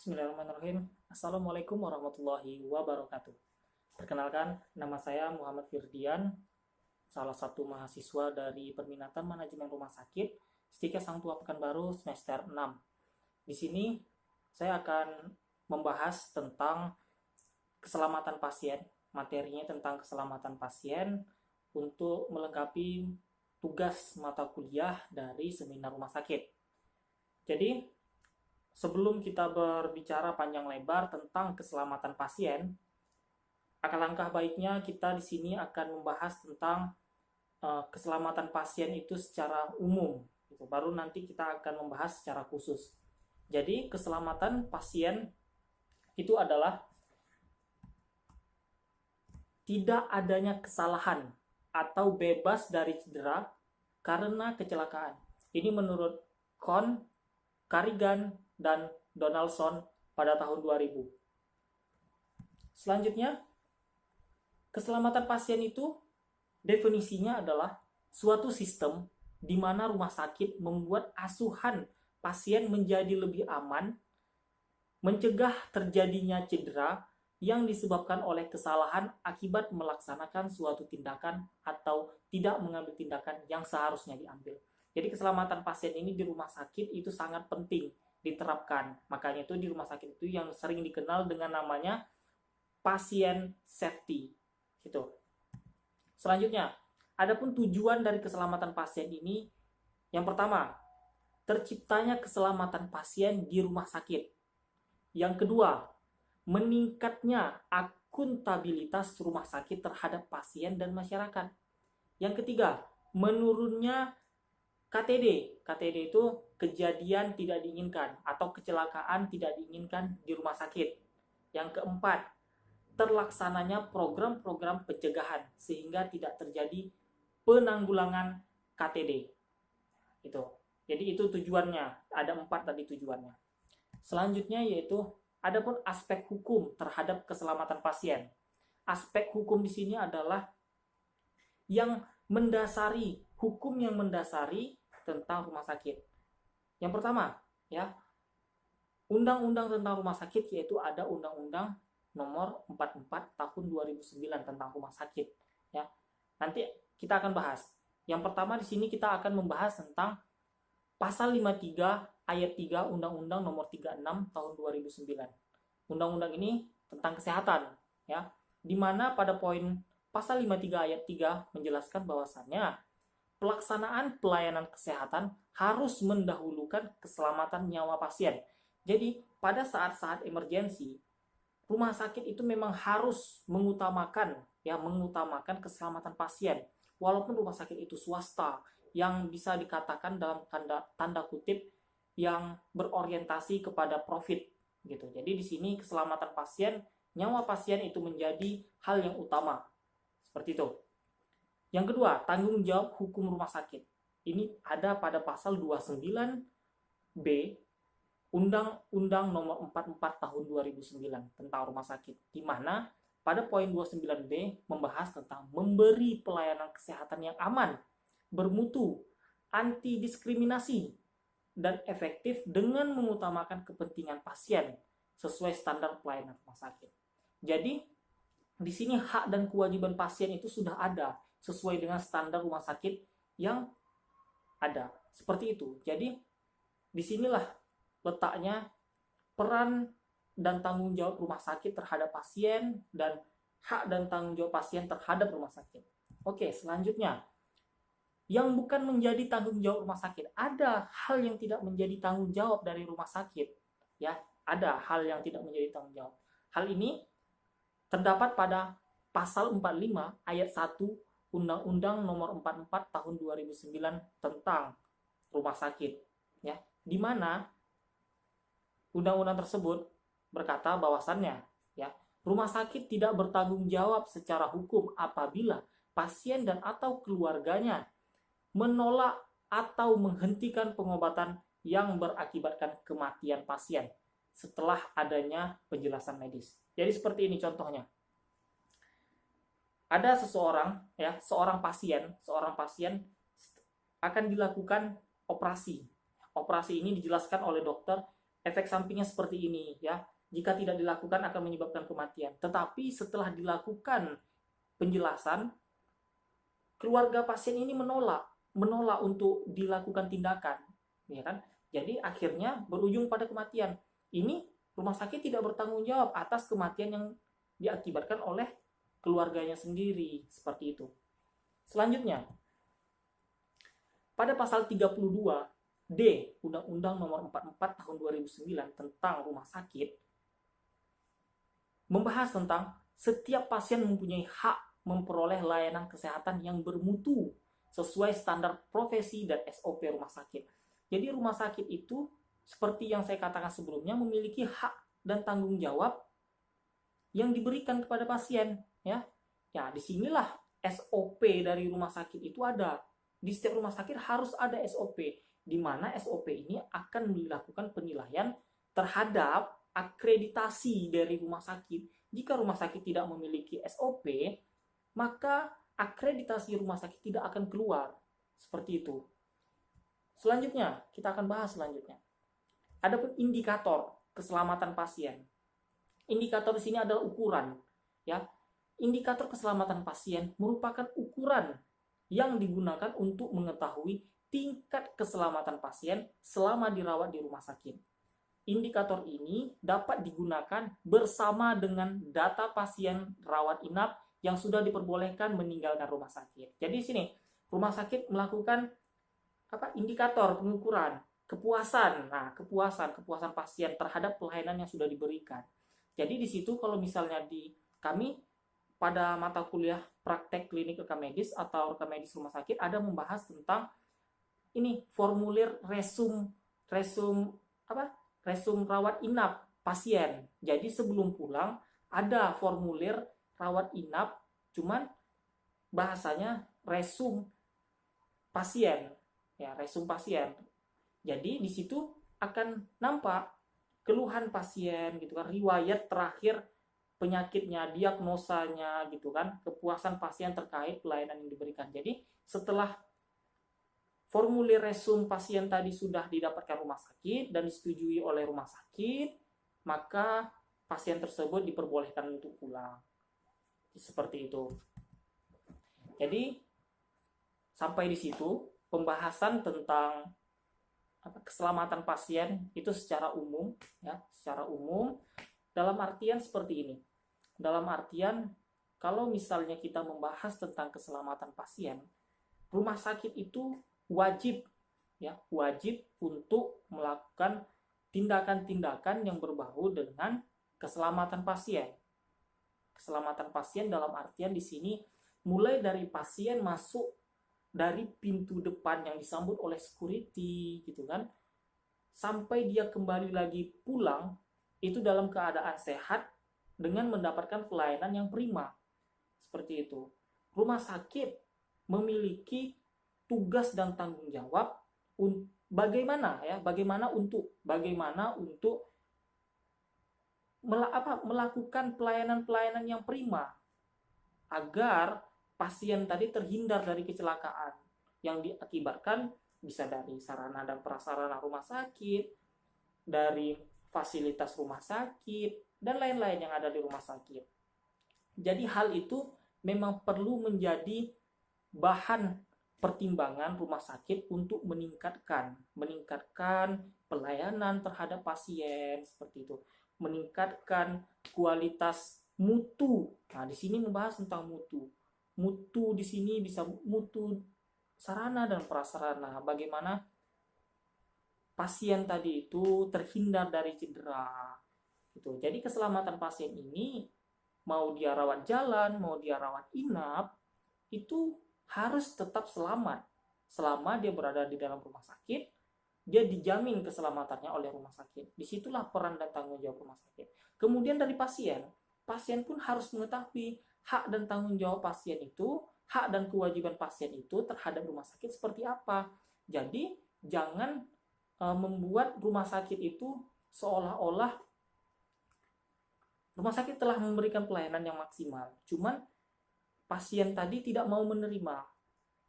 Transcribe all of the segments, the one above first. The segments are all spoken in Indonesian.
Bismillahirrahmanirrahim. Assalamualaikum warahmatullahi wabarakatuh. Perkenalkan, nama saya Muhammad Firdian, salah satu mahasiswa dari Perminatan Manajemen Rumah Sakit, Stika Sang Tua Pekanbaru semester 6. Di sini saya akan membahas tentang keselamatan pasien, materinya tentang keselamatan pasien untuk melengkapi tugas mata kuliah dari seminar rumah sakit. Jadi, sebelum kita berbicara panjang lebar tentang keselamatan pasien, alangkah baiknya kita di sini akan membahas tentang keselamatan pasien itu secara umum. Baru nanti kita akan membahas secara khusus. Jadi, keselamatan pasien itu adalah tidak adanya kesalahan atau bebas dari cedera karena kecelakaan. Ini menurut Kohn, Carrigan, dan Donaldson pada tahun 2000. Selanjutnya, keselamatan pasien itu definisinya adalah suatu sistem di mana rumah sakit membuat asuhan pasien menjadi lebih aman, mencegah terjadinya cedera yang disebabkan oleh kesalahan akibat melaksanakan suatu tindakan atau tidak mengambil tindakan yang seharusnya diambil. Jadi keselamatan pasien ini di rumah sakit itu sangat penting diterapkan. Makanya itu di rumah sakit itu yang sering dikenal dengan namanya pasien safety. Gitu. Selanjutnya, adapun tujuan dari keselamatan pasien ini, yang pertama, terciptanya keselamatan pasien di rumah sakit. Yang kedua, meningkatnya akuntabilitas rumah sakit terhadap pasien dan masyarakat. Yang ketiga, menurunnya KTD. KTD itu kejadian tidak diinginkan atau kecelakaan tidak diinginkan di rumah sakit. Yang keempat, terlaksananya program-program pencegahan sehingga tidak terjadi penanggulangan KTD. Jadi itu tujuannya. Ada 4 tadi tujuannya. Selanjutnya yaitu adapun aspek hukum terhadap keselamatan pasien. Aspek hukum di sini adalah yang mendasari, hukum yang mendasari tentang rumah sakit. Yang pertama, ya, undang-undang tentang rumah sakit, yaitu ada undang-undang nomor 44 tahun 2009 tentang rumah sakit, ya. Nanti kita akan bahas. Yang pertama di sini kita akan membahas tentang pasal 53 ayat 3 undang-undang nomor 36 tahun 2009. Undang-undang ini tentang kesehatan, ya. Di mana pada poin pasal 53 ayat 3 menjelaskan bahwasannya pelaksanaan pelayanan kesehatan harus mendahulukan keselamatan nyawa pasien. Jadi, pada saat-saat emergensi, rumah sakit itu memang harus mengutamakan keselamatan pasien. Walaupun rumah sakit itu swasta, yang bisa dikatakan dalam tanda kutip yang berorientasi kepada profit gitu. Jadi di sini keselamatan pasien, nyawa pasien itu menjadi hal yang utama. Seperti itu. Yang kedua, tanggung jawab hukum rumah sakit. Ini ada pada pasal 29B Undang-Undang nomor 44 tahun 2009 tentang rumah sakit. Di mana pada poin 29B membahas tentang memberi pelayanan kesehatan yang aman, bermutu, anti diskriminasi, dan efektif dengan mengutamakan kepentingan pasien sesuai standar pelayanan rumah sakit. Jadi, di sini hak dan kewajiban pasien itu sudah ada sesuai dengan standar rumah sakit yang ada. Seperti itu. Jadi, disinilah letaknya peran dan tanggung jawab rumah sakit terhadap pasien dan hak dan tanggung jawab pasien terhadap rumah sakit. Oke, selanjutnya. Yang bukan menjadi tanggung jawab rumah sakit. Ada hal yang tidak menjadi tanggung jawab dari rumah sakit. Ya, ada hal yang tidak menjadi tanggung jawab. Hal ini terdapat pada pasal 45 ayat 1 Undang-Undang nomor 44 tahun 2009 tentang rumah sakit, ya. Di mana undang-undang tersebut berkata bahwasannya, ya, rumah sakit tidak bertanggung jawab secara hukum apabila pasien dan atau keluarganya menolak atau menghentikan pengobatan yang berakibatkan kematian pasien setelah adanya penjelasan medis. Jadi seperti ini contohnya. Ada seorang pasien akan dilakukan operasi. Operasi ini dijelaskan oleh dokter efek sampingnya seperti ini ya. Jika tidak dilakukan akan menyebabkan kematian. Tetapi setelah dilakukan penjelasan, keluarga pasien ini menolak untuk dilakukan tindakan, ya kan? Jadi akhirnya berujung pada kematian. Ini rumah sakit tidak bertanggung jawab atas kematian yang diakibatkan oleh keluarganya sendiri, seperti itu. Selanjutnya, pada pasal 32 D Undang-Undang Nomor 44 Tahun 2009 tentang rumah sakit membahas tentang setiap pasien mempunyai hak memperoleh layanan kesehatan yang bermutu sesuai standar profesi dan SOP rumah sakit. Jadi rumah sakit itu seperti yang saya katakan sebelumnya memiliki hak dan tanggung jawab yang diberikan kepada pasien, ya. Ya, disinilah SOP dari rumah sakit itu ada. Di setiap rumah sakit harus ada SOP, di mana SOP ini akan dilakukan penilaian terhadap akreditasi dari rumah sakit. Jika rumah sakit tidak memiliki SOP, maka akreditasi rumah sakit tidak akan keluar. Seperti itu. Selanjutnya, kita akan bahas selanjutnya. Ada indikator keselamatan pasien. Indikator di sini adalah ukuran, ya. Indikator keselamatan pasien merupakan ukuran yang digunakan untuk mengetahui tingkat keselamatan pasien selama dirawat di rumah sakit. Indikator ini dapat digunakan bersama dengan data pasien rawat inap yang sudah diperbolehkan meninggalkan rumah sakit. Jadi di sini rumah sakit melakukan indikator pengukuran kepuasan. Nah, kepuasan pasien terhadap pelayanan yang sudah diberikan. Jadi di situ kalau misalnya di kami pada mata kuliah praktek klinik rekam medis atau rekam medis rumah sakit ada membahas tentang ini formulir resum rawat inap pasien. Jadi sebelum pulang ada formulir rawat inap, cuman bahasanya resum pasien, ya, resum pasien. Jadi di situ akan nampak keluhan pasien gitu kan, riwayat terakhir penyakitnya, diagnosanya gitu kan, kepuasan pasien terkait pelayanan yang diberikan. Jadi setelah formulir resum pasien tadi sudah didapatkan rumah sakit dan disetujui oleh rumah sakit, maka pasien tersebut diperbolehkan untuk pulang. Seperti itu. Jadi sampai di situ pembahasan tentang keselamatan pasien itu secara umum, ya, secara umum dalam artian seperti ini. Dalam artian kalau misalnya kita membahas tentang keselamatan pasien, rumah sakit itu wajib untuk melakukan tindakan-tindakan yang berbau dengan keselamatan pasien. Keselamatan pasien dalam artian di sini mulai dari pasien masuk dari pintu depan yang disambut oleh security gitu kan, sampai dia kembali lagi pulang itu dalam keadaan sehat dengan mendapatkan pelayanan yang prima. Seperti itu. Rumah sakit memiliki tugas dan tanggung jawab bagaimana untuk melakukan pelayanan-pelayanan yang prima agar pasien tadi terhindar dari kecelakaan yang diakibatkan bisa dari sarana dan prasarana rumah sakit, dari fasilitas rumah sakit, dan lain-lain yang ada di rumah sakit. Jadi hal itu memang perlu menjadi bahan pertimbangan rumah sakit untuk meningkatkan pelayanan terhadap pasien seperti itu, meningkatkan kualitas mutu. Nah, di sini membahas tentang mutu. Mutu di sini bisa mutu sarana dan prasarana, bagaimana pasien tadi itu terhindar dari cedera gitu. Jadi keselamatan pasien ini mau dia rawat jalan, mau dia rawat inap, itu harus tetap selamat. Selama dia berada di dalam rumah sakit, dia dijamin keselamatannya oleh rumah sakit. Disitulah peran dan tanggung jawab rumah sakit. Kemudian dari pasien pun harus mengetahui hak dan tanggung jawab pasien itu, hak dan kewajiban pasien itu terhadap rumah sakit seperti apa. Jadi jangan membuat rumah sakit itu seolah-olah rumah sakit telah memberikan pelayanan yang maksimal, cuman pasien tadi tidak mau menerima.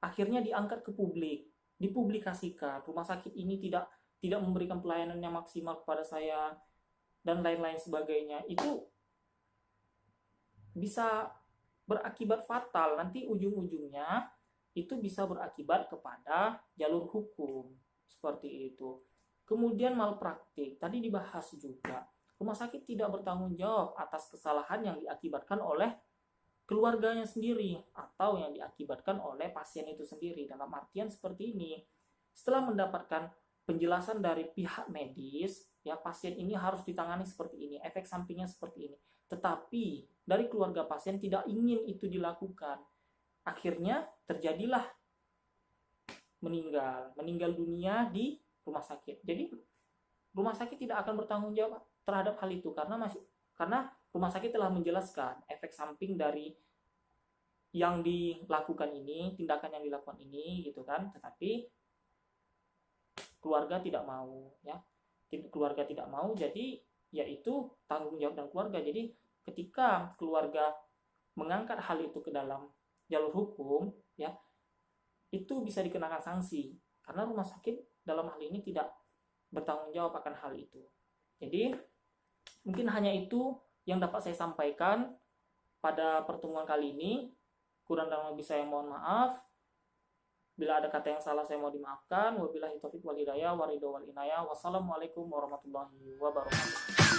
Akhirnya diangkat ke publik, dipublikasikan, rumah sakit ini tidak tidak memberikan pelayanan yang maksimal kepada saya dan lain-lain sebagainya, itu bisa berakibat fatal. Nanti ujung-ujungnya itu bisa berakibat kepada jalur hukum seperti itu. Kemudian malpraktik, tadi dibahas juga, rumah sakit tidak bertanggung jawab atas kesalahan yang diakibatkan oleh keluarganya sendiri atau yang diakibatkan oleh pasien itu sendiri. Dalam artian seperti ini, setelah mendapatkan penjelasan dari pihak medis, ya pasien ini harus ditangani seperti ini, efek sampingnya seperti ini. Tetapi dari keluarga pasien tidak ingin itu dilakukan. Akhirnya terjadilah meninggal dunia di rumah sakit. Jadi rumah sakit tidak akan bertanggung jawab terhadap hal itu karena rumah sakit telah menjelaskan efek samping dari yang dilakukan ini, tindakan yang dilakukan ini gitu kan. Tetapi keluarga tidak mau, ya. Keluarga tidak mau, jadi yaitu tanggung jawab dan keluarga. Jadi ketika keluarga mengangkat hal itu ke dalam jalur hukum, ya, itu bisa dikenakan sanksi karena rumah sakit dalam hal ini tidak bertanggung jawab akan hal itu. Jadi mungkin hanya itu yang dapat saya sampaikan pada pertemuan kali ini. Kurang dan lebih saya mohon maaf. Bila ada kata yang salah saya mau dimaafkan. Wabillahi taufiq wal hidayah, waridho wal inayah. Wassalamualaikum warahmatullahi wabarakatuh.